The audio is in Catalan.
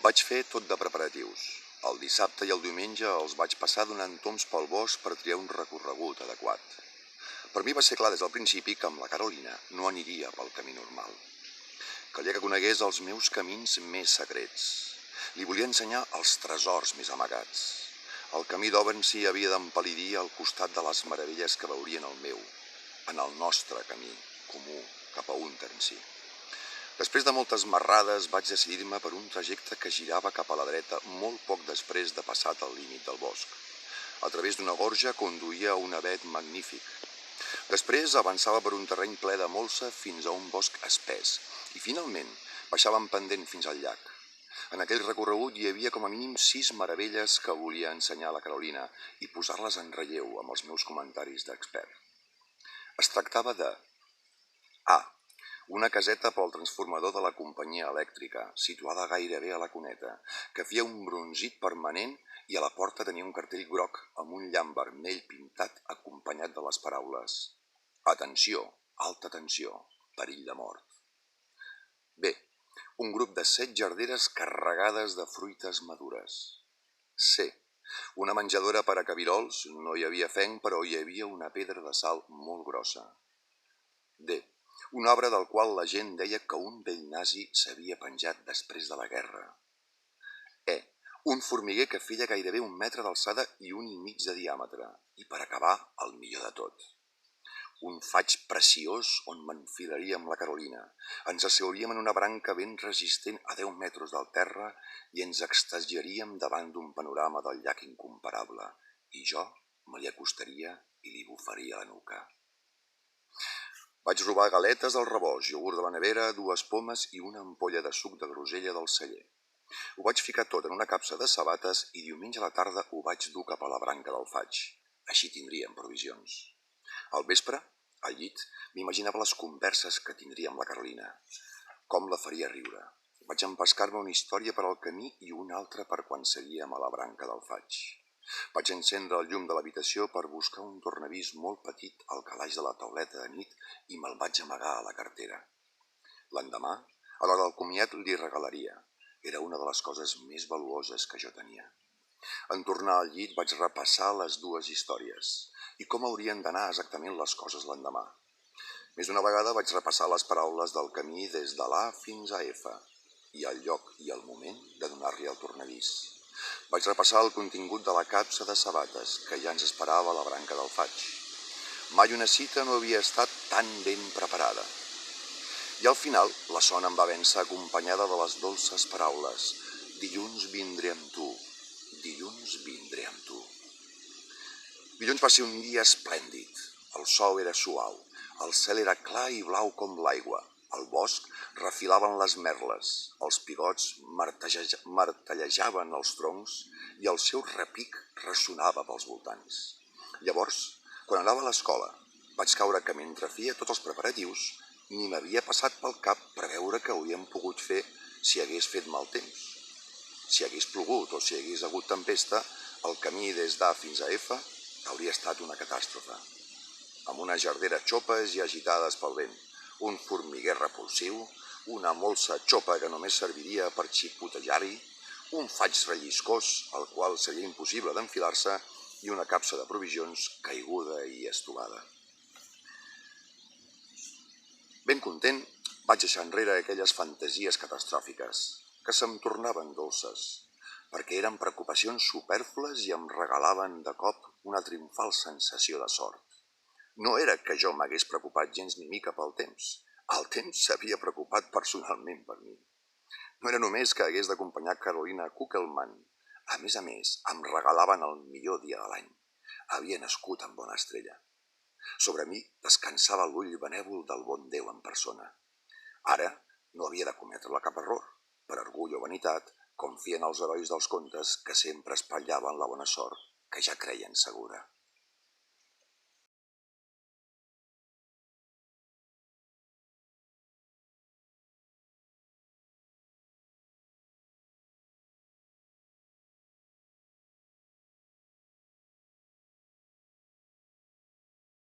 Vaig fer tot de preparatius. El dissabte i el diumenge els vaig passar donant tombs pel bosc per triar un recorregut adequat. Per mi va ser clar des del principi que amb la Carolina no aniria pel camí normal. Calia que conegués els meus camins més secrets. Li volia ensenyar els tresors més amagats. El camí d'Ovensea havia d'empal·lidir al costat de les meravelles que veurien el meu, en el nostre camí comú cap a Unternsee. Després de moltes marrades vaig decidir-me per un trajecte que girava cap a la dreta molt poc després de passat el límit del bosc. A través d'una gorja conduïa a un avet magnífic. Després avançava per un terreny ple de molsa fins a un bosc espès i finalment baixava en pendent fins al llac. En aquell recorregut hi havia com a mínim 6 meravelles que volia ensenyar a la Carolina i posar-les en relleu amb els meus comentaris d'expert. Es tractava de A. Una caseta pel transformador de la companyia elèctrica, situada gairebé a la cuneta, que feia un bronzit permanent i a la porta tenia un cartell groc amb un llamp vermell pintat acompanyat de les paraules: atenció, alta tensió, perill de mort. B. Un grup de 7 jarderes carregades de fruites madures. C. Una menjadora per a cabirols, no hi havia fenc, però hi havia una pedra de sal molt grossa. D. Un arbre del qual la gent deia que un vell nazi s'havia penjat després de la guerra. E. Un formiguer que feia gairebé 1 metre d'alçada i 1,5 de diàmetre. I per acabar, el millor de tot. Un faig preciós on m'enfilaria amb la Carolina. Ens asseuríem en una branca ben resistent a 10 metres del terra i ens extasiaríem davant d'un panorama del llac incomparable. I jo me li acostaria i li bufaria la nuca. Vaig robar galetes del rebost, iogurt de la nevera, 2 pomes i una ampolla de suc de grosella del celler. Ho vaig ficar tot en una capsa de sabates i diumenge a la tarda ho vaig dur cap a la branca del faig. Així tindríem provisions. Al vespre, al llit, m'imaginava les converses que tindria amb la Carolina. Com la faria riure. Vaig empescar-me una història per al camí i una altra per quan seríem a la branca del faig. Vaig encendre el llum de l'habitació per buscar un tornavís molt petit al calaix de la tauleta de nit i me'l vaig amagar a la cartera. L'endemà, a l'hora del comiat, li regalaria. Era una de les coses més valuoses que jo tenia. En tornar al llit vaig repassar les 2 històries i com haurien d'anar exactament les coses l'endemà. Més d'una vegada vaig repassar les paraules del camí des de l'A fins a F i el lloc i el moment de donar-li el tornavís. Vaig repassar el contingut de la capsa de sabates que ja ens esperava a la branca del faig. Mai una cita no havia estat tan ben preparada. I al final la son em va vèncer acompanyada de les dolces paraules: dilluns vindré amb tu, dilluns vindré amb tu. Dilluns va ser un dia esplèndid. El sol era suau, el cel era clar i blau com l'aigua. Al bosc refilaven les merles, els pigots martellejaven els troncs i el seu repic ressonava pels voltants. Llavors, quan anava a l'escola, vaig caure que mentre feia tots els preparatius ni m'havia passat pel cap preveure que hauríem pogut fer si hagués fet mal temps. Si hagués plogut o si hagués hagut tempesta, el camí des d'A fins a F hauria estat una catàstrofe. Amb una jardera xopes i agitades pel vent, un formiguer repulsiu, una molsa xopa que només serviria per xipotejar-hi, un faig relliscós al qual seria impossible d'enfilar-se i una capsa de provisions caiguda i estovada. Ben content, vaig deixar enrere aquelles fantasies catastròfiques, que se'm tornaven dolces, perquè eren preocupacions supèrflues i em regalaven de cop una triomfal sensació de sort. No era que jo m'hagués preocupat gens ni mica pel temps. El temps s'havia preocupat personalment per mi. No era només que hagués d'acompanyar Carolina Kuckelmann. A més, em regalaven el millor dia de l'any. Havia nascut amb bona estrella. Sobre mi descansava l'ull benèvol del bon Déu en persona. Ara no havia de cometre cap error. Per orgull o vanitat, confien els herois dels contes que sempre espatllaven la bona sort que ja creien segura.